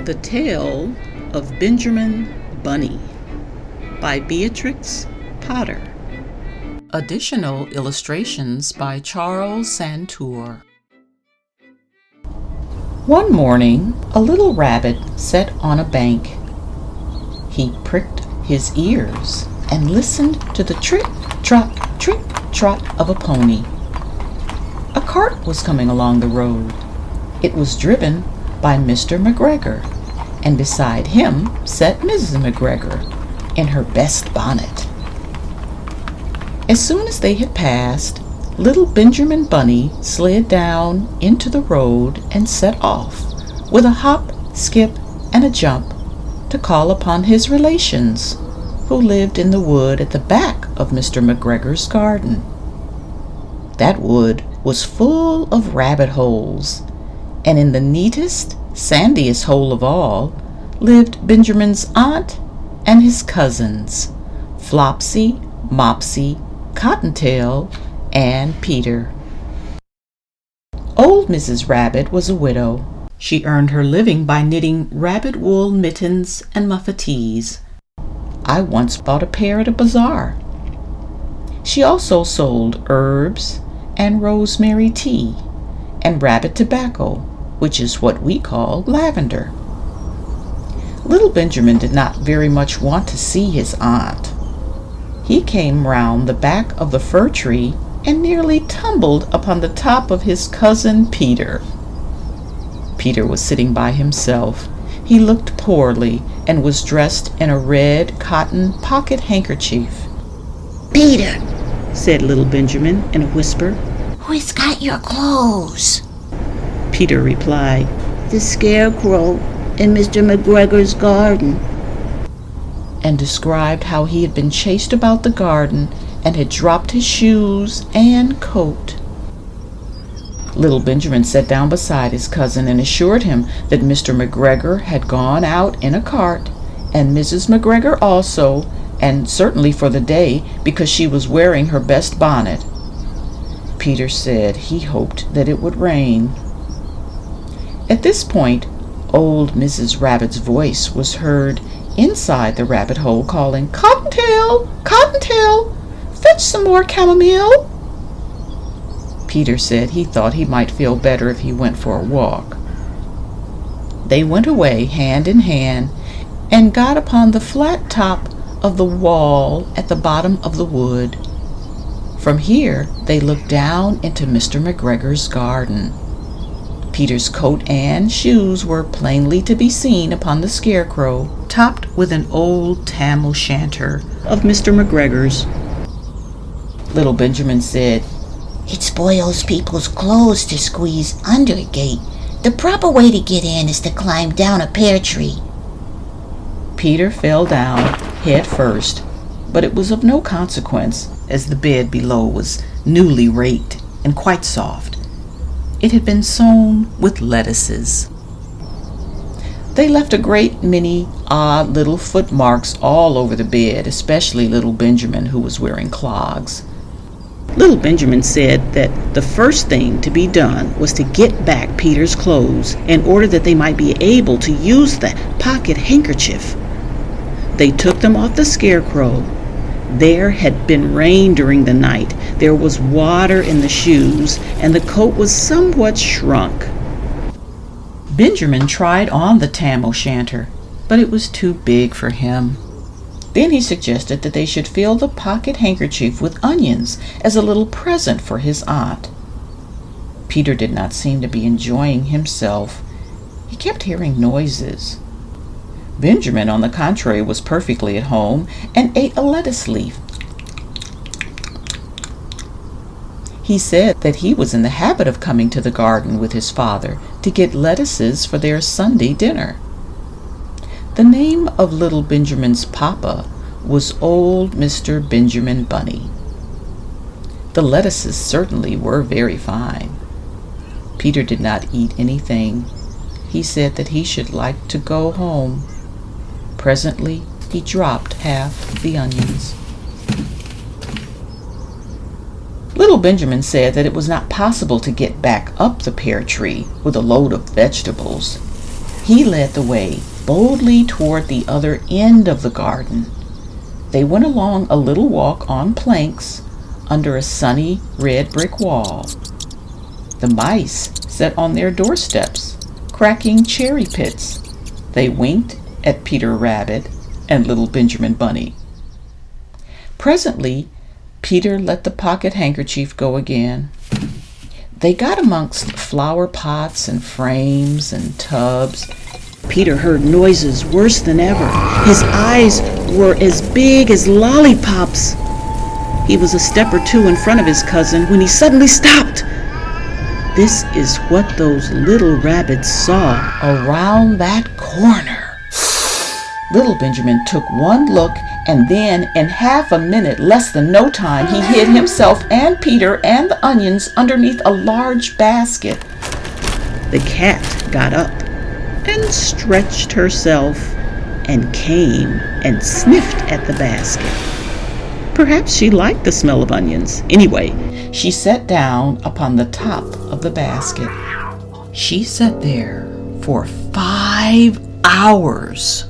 The Tale of Benjamin Bunny by Beatrix Potter. Additional illustrations by Charles Santore. One morning, a little rabbit sat on a bank. He pricked his ears and listened to the trick-trot of a pony. A cart was coming along the road. It was driven by Mr. McGregor, and beside him sat Mrs. McGregor in her best bonnet. As soon as they had passed, little Benjamin Bunny slid down into the road and set off with a hop, skip, and a jump to call upon his relations, who lived in the wood at the back of Mr. McGregor's garden. That wood was full of rabbit holes, and in the neatest, sandiest hole of all lived Benjamin's aunt and his cousins, Flopsy, Mopsy, Cottontail, and Peter. Old Mrs. Rabbit was a widow. She earned her living by knitting rabbit wool mittens and muffetees. I once bought a pair at a bazaar. She also sold herbs and rosemary tea and rabbit tobacco, which is what we call lavender. Little Benjamin did not very much want to see his aunt. He came round the back of the fir tree and nearly tumbled upon the top of his cousin Peter. Peter was sitting by himself. He looked poorly and was dressed in a red cotton pocket handkerchief. "Peter," said little Benjamin in a whisper. "who's got your clothes?" Peter replied, "The scarecrow in Mr. McGregor's garden," and described how he had been chased about the garden and had dropped his shoes and coat. Little Benjamin sat down beside his cousin and assured him that Mr. McGregor had gone out in a cart, and Mrs. McGregor also, and certainly for the day, because she was wearing her best bonnet. Peter said he hoped that it would rain. At this point, old Mrs. Rabbit's voice was heard inside the rabbit hole calling, "Cottontail, Cottontail, fetch some more chamomile." Peter said he thought he might feel better if he went for a walk. They went away hand in hand and got upon the flat top of the wall at the bottom of the wood. From here they looked down into Mr. McGregor's garden. Peter's coat and shoes were plainly to be seen upon the scarecrow, topped with an old tam-o'-shanter of Mr. McGregor's. Little Benjamin said, "It spoils people's clothes to squeeze under a gate. The proper way to get in is to climb down a pear tree." Peter fell down head first, but it was of no consequence, as the bed below was newly raked and quite soft. It had been sown with lettuces. They left a great many odd little footmarks all over the bed, especially little Benjamin, who was wearing clogs. Little Benjamin said that the first thing to be done was to get back Peter's clothes in order that they might be able to use the pocket handkerchief. They took them off the scarecrow. There had been rain during the night. There was water in the shoes, and the coat was somewhat shrunk. Benjamin tried on the tam-o'-shanter, but it was too big for him. Then he suggested that they should fill the pocket handkerchief with onions as a little present for his aunt. Peter did not seem to be enjoying himself. He kept hearing noises. Benjamin, on the contrary, was perfectly at home and ate a lettuce leaf. He said that he was in the habit of coming to the garden with his father to get lettuces for their Sunday dinner. The name of little Benjamin's papa was old Mr. Benjamin Bunny. The lettuces certainly were very fine. Peter did not eat anything. He said that he should like to go home. Presently, he dropped half the onions. Little Benjamin said that it was not possible to get back up the pear tree with a load of vegetables. He led the way boldly toward the other end of the garden. They went along a little walk on planks under a sunny red brick wall. The mice sat on their doorsteps, cracking cherry pits. They winked at Peter Rabbit and little Benjamin Bunny. Presently, Peter let the pocket handkerchief go again. They got amongst flower pots and frames and tubs. Peter heard noises worse than ever. His eyes were as big as lollipops. He was a step or two in front of his cousin when he suddenly stopped. This is what those little rabbits saw around that corner. Little Benjamin took one look, and then in half a minute, less than no time, he hid himself and Peter and the onions underneath a large basket. The cat got up and stretched herself and came and sniffed at the basket. Perhaps she liked the smell of onions. Anyway, she sat down upon the top of the basket. She sat there for 5 hours.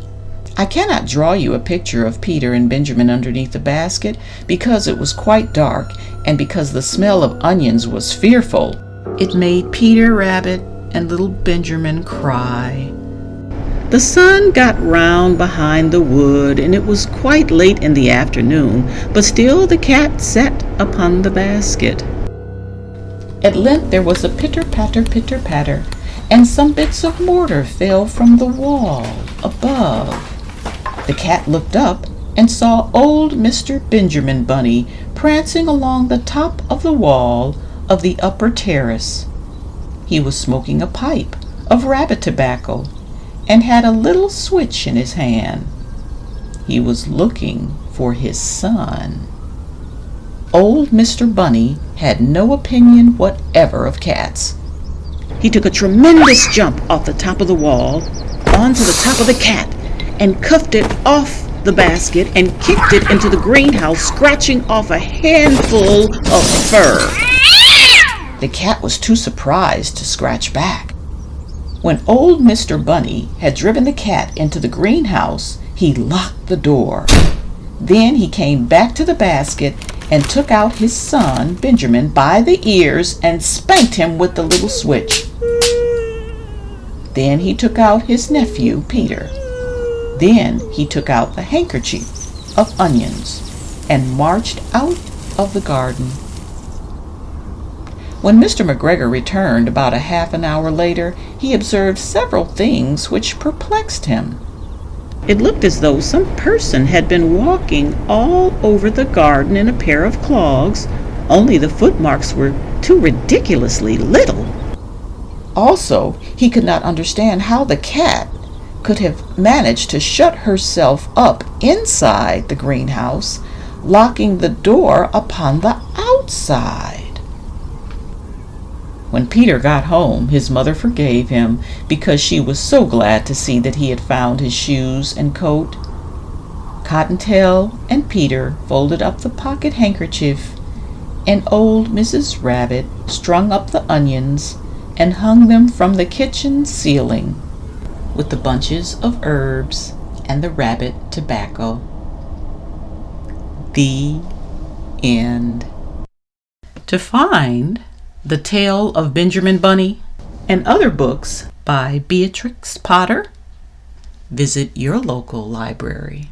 I cannot draw you a picture of Peter and Benjamin underneath the basket because it was quite dark and because the smell of onions was fearful. It made Peter Rabbit and little Benjamin cry. The sun got round behind the wood, and it was quite late in the afternoon, but still the cat sat upon the basket. At length there was a pitter-patter, and some bits of mortar fell from the wall above. The cat looked up and saw old Mr. Benjamin Bunny prancing along the top of the wall of the upper terrace. He was smoking a pipe of rabbit tobacco and had a little switch in his hand. He was looking for his son. Old Mr. Bunny had no opinion whatever of cats. He took a tremendous jump off the top of the wall onto the top of the cat and cuffed it off the basket and kicked it into the greenhouse, scratching off a handful of fur. The cat was too surprised to scratch back. When old Mr. Bunny had driven the cat into the greenhouse, he locked the door. Then he came back to the basket and took out his son, Benjamin, by the ears and spanked him with the little switch. Then he took out his nephew, Peter. Then he took out the handkerchief of onions and marched out of the garden. When Mr. McGregor returned about a half an hour later, he observed several things which perplexed him. It looked as though some person had been walking all over the garden in a pair of clogs, only the footmarks were too ridiculously little. Also, he could not understand how the cat could have managed to shut herself up inside the greenhouse, locking the door upon the outside. When Peter got home, his mother forgave him because she was so glad to see that he had found his shoes and coat. Cottontail and Peter folded up the pocket handkerchief, and old Mrs. Rabbit strung up the onions and hung them from the kitchen ceiling with the bunches of herbs and the rabbit tobacco. The end. To find The Tale of Benjamin Bunny and other books by Beatrix Potter, visit your local library.